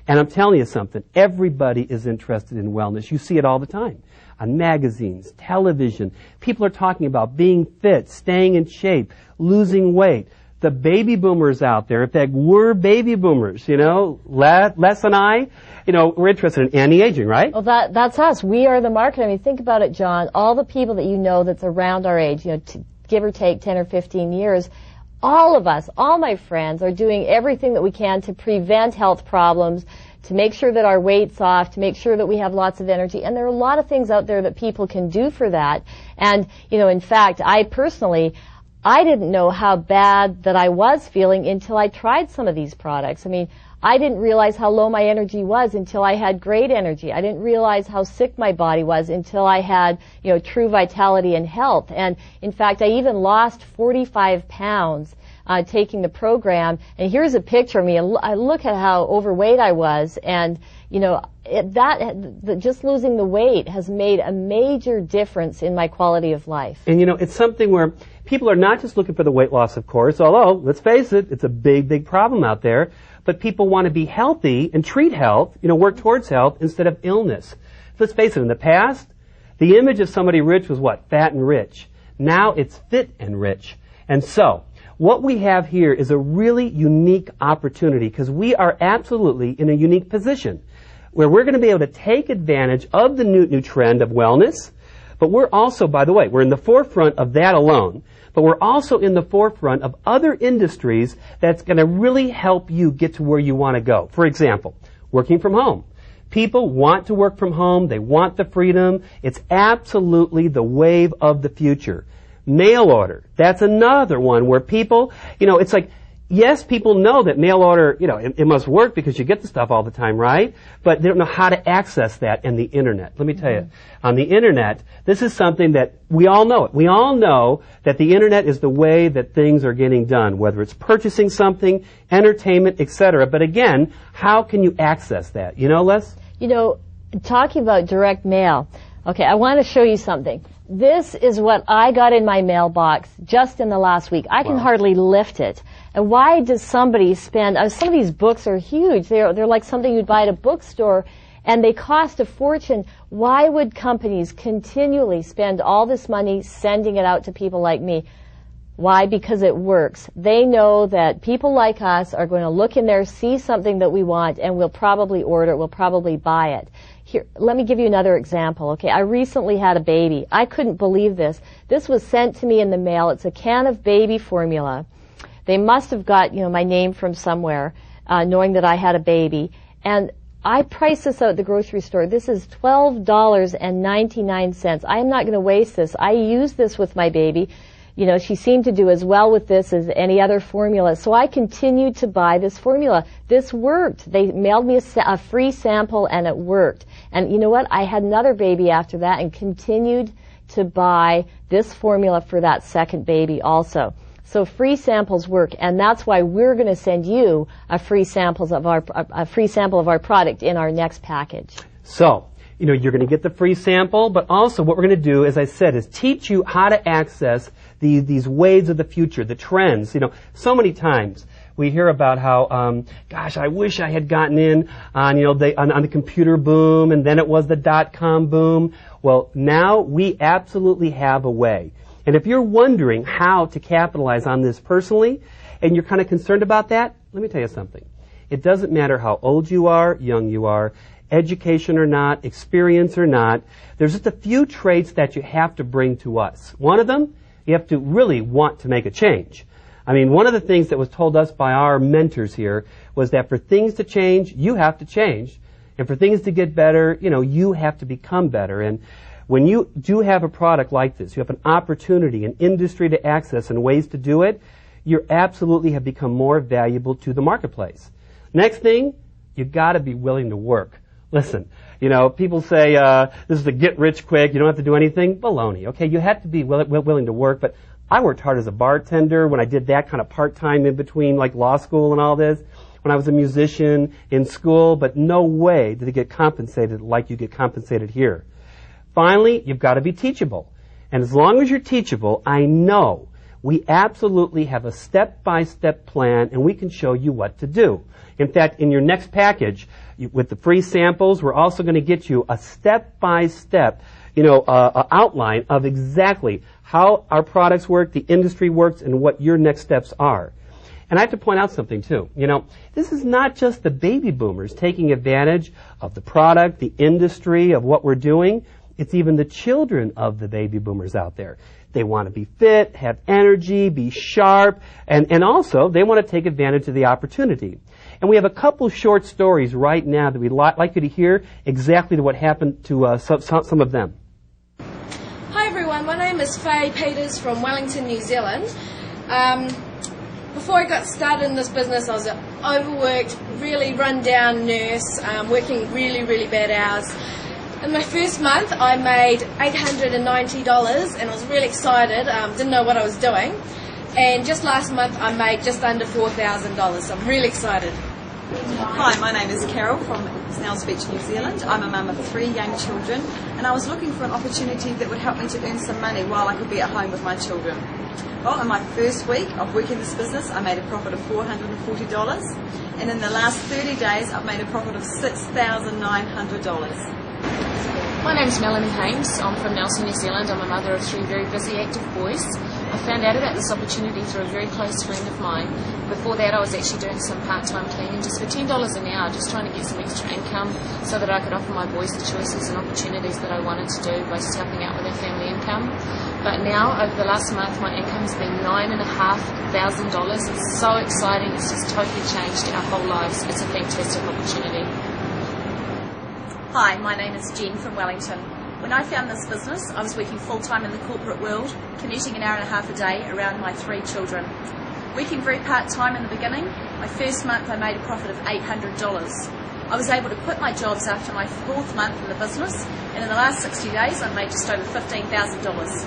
And I'm telling you something, everybody is interested in wellness. You see it all the time. On magazines, television, people are talking about being fit, staying in shape, losing weight. The baby boomers out there, in fact, we're baby boomers, you know, Les and I, you know, we're interested in anti-aging, right? Well, that's us. We are the market. I mean, think about it, John. All the people that you know that's around our age, you know, give or take 10 or 15 years, all of us, all my friends, are doing everything that we can to prevent health problems, to make sure that our weight's off, to make sure that we have lots of energy. And there are a lot of things out there that people can do for that. And, you know, in fact, I didn't know how bad that I was feeling until I tried some of these products. I mean, I didn't realize how low my energy was until I had great energy. I didn't realize how sick my body was until I had, you know, true vitality and health. And in fact, I even lost 45 pounds taking the program. And here's a picture of me. I look at how overweight I was, and you know, just losing the weight has made a major difference in my quality of life. And you know, it's something where people are not just looking for the weight loss, of course, although, let's face it, it's a big, big problem out there. But people want to be healthy and treat health, you know, work towards health instead of illness. Let's face it, in the past, the image of somebody rich was what? Fat and rich. Now it's fit and rich. And so, what we have here is a really unique opportunity because we are absolutely in a unique position where we're going to be able to take advantage of the new trend of wellness, but we're also, by the way, we're in the forefront of that alone, but we're also in the forefront of other industries that's going to really help you get to where you want to go. For example, working from home. People want to work from home. They want the freedom. It's absolutely the wave of the future. Mail order. That's another one where people, you know, it's like, yes, people know that mail order, you know, it must work because you get the stuff all the time, right? But they don't know how to access that in the internet. Let me tell you, on the internet, this is something that we all know it. We all know that the internet is the way that things are getting done, whether it's purchasing something, entertainment, etc. But again, how can you access that? You know, Les? You know, talking about direct mail, okay, I want to show you something. This is what I got in my mailbox just in the last week. I can hardly lift it. And why does somebody spend, some of these books are huge. They're like something you'd buy at a bookstore, and they cost a fortune. Why would companies continually spend all this money sending it out to people like me? Why? Because it works. They know that people like us are going to look in there, see something that we want, and we'll probably order it, we'll probably buy it. Here, let me give you another example, okay? I recently had a baby. I couldn't believe this. This was sent to me in the mail. It's a can of baby formula. They must have got, you know, my name from somewhere, knowing that I had a baby. And I priced this out at the grocery store. This is $12.99. I am not going to waste this. I use this with my baby. You know, she seemed to do as well with this as any other formula. So I continued to buy this formula. This worked. They mailed me a free sample, and it worked. And you know what? I had another baby after that and continued to buy this formula for that second baby also. So free samples work, and that's why we're going to send you a free sample of our product in our next package. So, you know, you're going to get the free sample, but also what we're going to do, as I said, is teach you how to access these waves of the future, the trends. You know, so many times we hear about how, gosh, I wish I had gotten in on, you know, on the computer boom, and then it was the .com boom. Well, now we absolutely have a way. And if you're wondering how to capitalize on this personally, and you're kind of concerned about that, let me tell you something. It doesn't matter how old you are, young you are, education or not, experience or not. There's just a few traits that you have to bring to us. One of them, you have to really want to make a change. I mean, one of the things that was told us by our mentors here was that for things to change, you have to change. And for things to get better, you know, you have to become better. And when you do have a product like this, you have an opportunity, an industry to access and ways to do it, you absolutely have become more valuable to the marketplace. Next thing, you've got to be willing to work. Listen, you know, people say, this is a get rich quick, you don't have to do anything. Baloney, okay? You have to be willing to work, but I worked hard as a bartender when I did that kind of part-time in between, like law school and all this, when I was a musician in school, but no way did it get compensated like you get compensated here. Finally, you've got to be teachable. And as long as you're teachable, I know We absolutely have a step-by-step plan, and we can show you what to do. In fact, in your next package, with the free samples, we're also going to get you a step-by-step, outline of exactly how our products work, the industry works, and what your next steps are. And I have to point out something, too. This is not just the baby boomers taking advantage of the product, the industry, of what we're doing. It's even the children of the baby boomers out there. They want to be fit, have energy, be sharp, and also they want to take advantage of the opportunity. And we have a couple short stories right now that we'd like you to hear exactly what happened to some of them. Hi everyone, my name is Faye Peters from Wellington, New Zealand. Before I got started in this business, I was an overworked, really run-down nurse, working really, really bad hours. In my first month, I made $890, and I was really excited. Didn't know what I was doing. And just last month, I made just under $4,000, so I'm really excited. Hi, my name is Carol from Snells Beach, New Zealand. I'm a mum of 3 young children, and I was looking for an opportunity that would help me to earn some money while I could be at home with my children. Well, in my first week of working this business, I made a profit of $440, and in the last 30 days, I've made a profit of $6,900. My name's Melanie Hames. I'm from Nelson, New Zealand. I'm a mother of 3 very busy, active boys. I found out about this opportunity through a very close friend of mine. Before that, I was actually doing some part-time cleaning just for $10 an hour, just trying to get some extra income so that I could offer my boys the choices and opportunities that I wanted to do by just helping out with their family income. But now, over the last month, my income's been $9,500. It's so exciting. It's just totally changed our whole lives. It's a fantastic opportunity. Hi, my name is Jen from Wellington. When I found this business, I was working full-time in the corporate world, commuting an hour and a half a day around my 3 children. Working very part-time in the beginning, my first month I made a profit of $800. I was able to quit my jobs after my 4th month in the business, and in the last 60 days I made just over $15,000.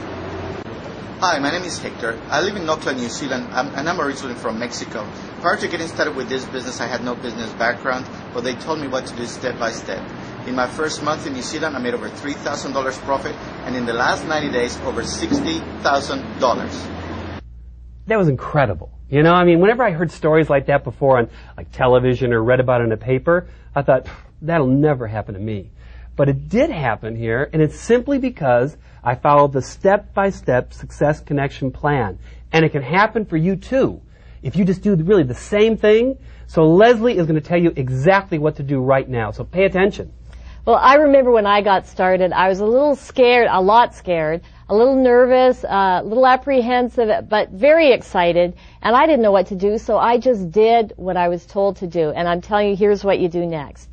Hi, my name is Hector. I live in Auckland, New Zealand, and I'm originally from Mexico. Prior to getting started with this business, I had no business background, but they told me what to do step by step. In my first month in New Zealand, I made over $3,000 profit, and in the last 90 days, over $60,000. That was incredible. Whenever I heard stories like that before on television or read about it in a paper, I thought, that'll never happen to me. But it did happen here, and it's simply because I followed the step-by-step Success Connection plan. And it can happen for you too, if you just do really the same thing. So Leslie is going to tell you exactly what to do right now, so pay attention. Well, I remember when I got started, I was a little scared, a lot scared, a little nervous, a little apprehensive, but very excited, and I didn't know what to do, so I just did what I was told to do, and I'm telling you, here's what you do next.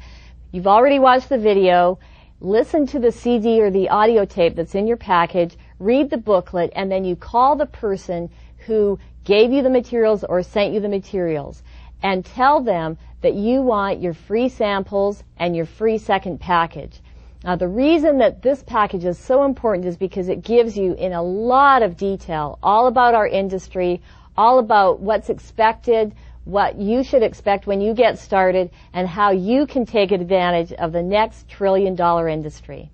You've already watched the video, listen to the CD or the audio tape that's in your package, read the booklet, and then you call the person who gave you the materials or sent you the materials, and tell them that you want your free samples and your free second package. Now, the reason that this package is so important is because it gives you, in a lot of detail, all about our industry, all about what's expected, what you should expect when you get started, and how you can take advantage of the next $1 trillion industry.